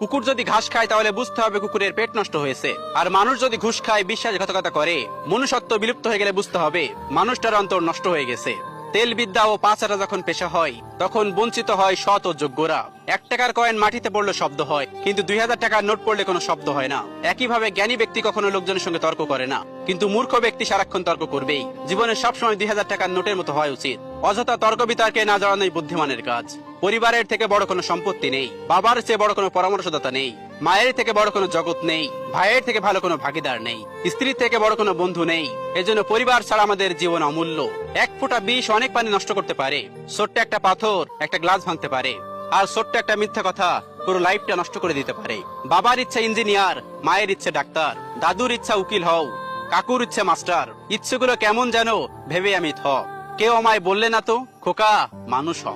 কুকুর যদি ঘাস খায় তাহলে বুঝতে হবে কুকুরের পেট নষ্ট হয়েছে, আর মানুষ যদি ঘুষ খায়, বিশ্বাসঘাতকতা করে, মনুষ্যত্ব বিলুপ্ত হয়ে গেলে বুঝতে হবে মানুষটার অন্তর নষ্ট হয়ে গেছে। তেল বিদ্যা ও পাচারা যখন পেশা হয় তখন বঞ্চিত হয় সৎ ও যোগ্যরা। 1 টাকার কয়েন মাটিতে পড়লে শব্দ হয়, কিন্তু 2000 টাকার নোট পড়লে কোনো শব্দ হয় না। একইভাবে জ্ঞানী ব্যক্তি কখনো লোকজনের সঙ্গে তর্ক করে না, কিন্তু মূর্খ ব্যক্তি সারাক্ষণ তর্ক করবেই। জীবনে সবসময় 2000 টাকার নোটের মতো হওয়া উচিত। অযথা তর্ক বিতর্কে না জড়ানোই বুদ্ধিমানের কাজ। পরিবারের থেকে বড় কোনো সম্পত্তি নেই, বাবার চেয়ে বড় কোনো পরামর্শদাতা নেই, মায়ের থেকে বড় কোনো জগৎ নেই, ভাইয়ের থেকে ভালো কোনো ভাগিদার নেই, স্ত্রীর থেকে বড় কোনো বন্ধু নেই। এজন্য পরিবার ছাড়া আমাদের জীবন অমূল্য। 1 ফোঁটা বিষ অনেক পানি নষ্ট করতে পারে। ছোট্ট একটা পাথর একটা গ্লাস ভাঙতে পারে, আর ছোট্ট একটা মিথ্যা কথা পুরো লাইফটা নষ্ট করে দিতে পারে। বাবার ইচ্ছা ইঞ্জিনিয়ার, মায়ের ইচ্ছে ডাক্তার, দাদুর ইচ্ছা উকিল হও, কাকুর ইচ্ছে মাস্টার। ইচ্ছেগুলো কেমন যেন ভেবে আমি কেউ আমায় বললে না তো, খোকা মানুষ হ।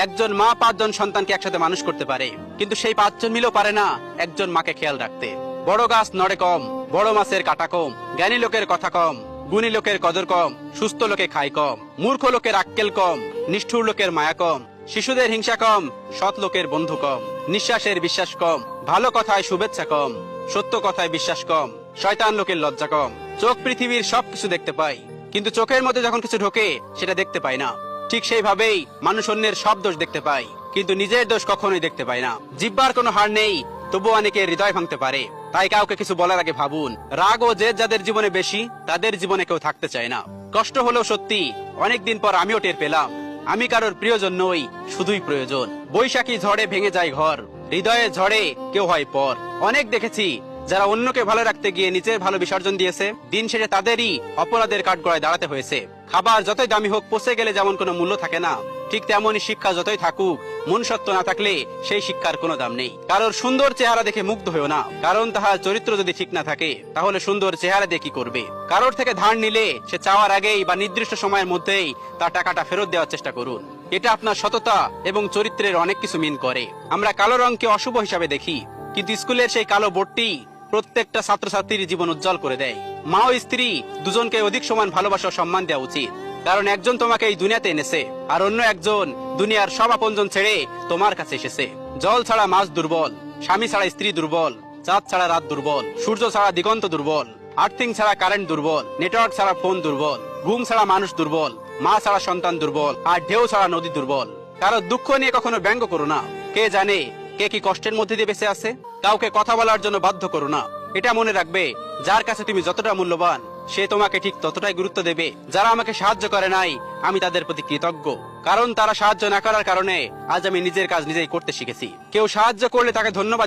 একজন মা 5 জন সন্তানকে একসাথে মানুষ করতে পারে, কিন্তু সেই 5 জন মিলেও পারে না একজন মাকে খেয়াল রাখতে। বড় গাছ নড়ে কম, বড় মাছের কাটা কম, জ্ঞানী লোকের কথা কম, গুণী লোকের কদর কম, সুস্থ লোকে খায় কম, মূর্খ লোকের আক্কেল কম, নিষ্ঠুর লোকের মায়া কম, শিশুদের হিংসা কম, সৎ লোকের বন্ধু কম, নিঃশ্বাসের বিশ্বাস কম, ভালো কথায় শুভেচ্ছা কম, সত্য কথায় বিশ্বাস কম, শয়তান লোকের লজ্জা কম। চোখ পৃথিবীর সবকিছু দেখতে পায়, কিন্তু চোখের মধ্যে যখন কিছু ঢোকে সেটা দেখতে পায় না। ঠিক সেইভাবেই মানুষ অন্যের সব দোষ দেখতে পায়, কিন্তু নিজের দোষ কখনোই দেখতে পায় না। জিহ্বার কোনো হার নেই, তবু অনেকে হৃদয় ভাঙতে পারে। তাই কাউকে কিছু বলার আগে ভাবুন। রাগ ও জেদ যাদের জীবনে বেশি, তাদের জীবনে কেউ থাকতে চায় না। কষ্ট হলেও সত্যি, অনেকদিন পর আমিও টের পেলাম আমি কারোর প্রিয়জন নই, শুধুই প্রয়োজন। বৈশাখী ঝড়ে ভেঙে যায় ঘর, হৃদয়ে ঝড়ে কেউ হয় পর। অনেক দেখেছি যারা অন্যকে ভালো রাখতে গিয়ে নিজের ভালো বিসর্জন দিয়েছে, দিন শেষে তাদেরই অপরাধের কাঠগড়ায় দাঁড়াতে হয়েছে। খাবার যতই দামি হোক, পচে গেলে যেমন কোনো মূল্য থাকে না, ঠিক তেমনই শিক্ষা যতই থাকুক, মনুষ্যত্ব না থাকলে সেই শিক্ষার কোনো দাম নেই। কারোর সুন্দর চেহারা দেখে মুগ্ধ হয়েও না, কারণ তাহার চরিত্র যদি ঠিক না থাকে তাহলে সুন্দর চেহারা দিয়ে কি করবে। কারোর থেকে ধার নিলে সে চাওয়ার আগেই বা নির্দিষ্ট সময়ের মধ্যেই তার টাকাটা ফেরত দেওয়ার চেষ্টা করুন। এটা আপনার সততা এবং চরিত্রের অনেক কিছু মিন করে। আমরা কালো রঙকে অশুভ হিসাবে দেখি, কিন্তু স্কুলের সেই কালো বোর্ডটি প্রত্যেকটা ছাত্রছাত্রীর জীবন উজ্জ্বল করে দেয়। মা ও স্ত্রী দুজনকে অধিক সমান ভালোবাসা ও সম্মান দেওয়া উচিত, কারণ একজন তোমাকে এই দুনিয়াতে এনেছে, আর অন্য একজন দুনিয়ার সব আপনজন ছেড়ে তোমার কাছে এসেছে। জল ছাড়া মাছ দুর্বল, স্বামী ছাড়া স্ত্রী দুর্বল, চাঁদ ছাড়া রাত দুর্বল, সূর্য ছাড়া দিগন্ত দুর্বল, আর্থিং ছাড়া কারেন্ট দুর্বল, নেটওয়ার্ক ছাড়া ফোন দুর্বল, ঘুম ছাড়া মানুষ দুর্বল, মা ছাড়া সন্তান দুর্বল, আর ঢেউ ছাড়া নদী দুর্বল। কারো দুঃখ নিয়ে কখনো ব্যঙ্গ করো না। কে জানে কে কি কষ্টের মধ্যে দিয়ে বেঁচে আছে। কাউকে কথা বলার জন্য বাধ্য করো না। এটা মনে রাখবে, যার কাছে তুমি যতটা মূল্যবান, সে তোমাকে ঠিক ততটাই গুরুত্ব দেবে। যারা আমাকে সাহায্য করে নাই, আমি তাদের প্রতি কৃতজ্ঞ, কারণ তারা সাহায্য না করার কারণে আজ আমি নিজের কাজ নিজেই করতে শিখেছি। কেউ সাহায্য করলে তাকে ধন্যবাদ